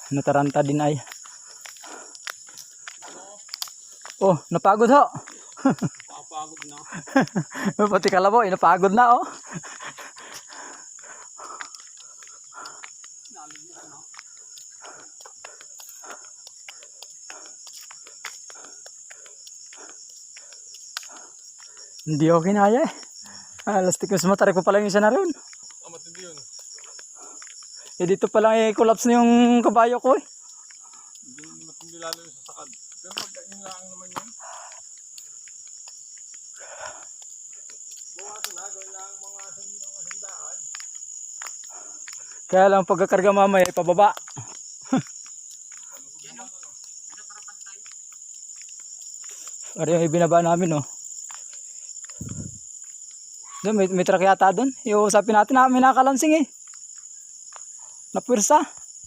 Nataranta din ay. Oh, napagod ho. Papagod na. Pati kalabaw, napagod na oh. Nalubog na. Hindi ako kinaya eh. Lastik yung sumatarik pa pala yung isa na rin. Matindi yun. Eh dito pa lang eh, collapse na yung kabayo ko eh. Matindi lalo yung sasakad. Pero pag yun lang naman yun. Buwasan na, gawin lang mga sandaan. Kaya lang pagkakarga mamaya, pababa. Ari yung ibinaba namin oh. Doon, may truck yata doon. Iusapin natin na may nakalansing eh. Napwersa.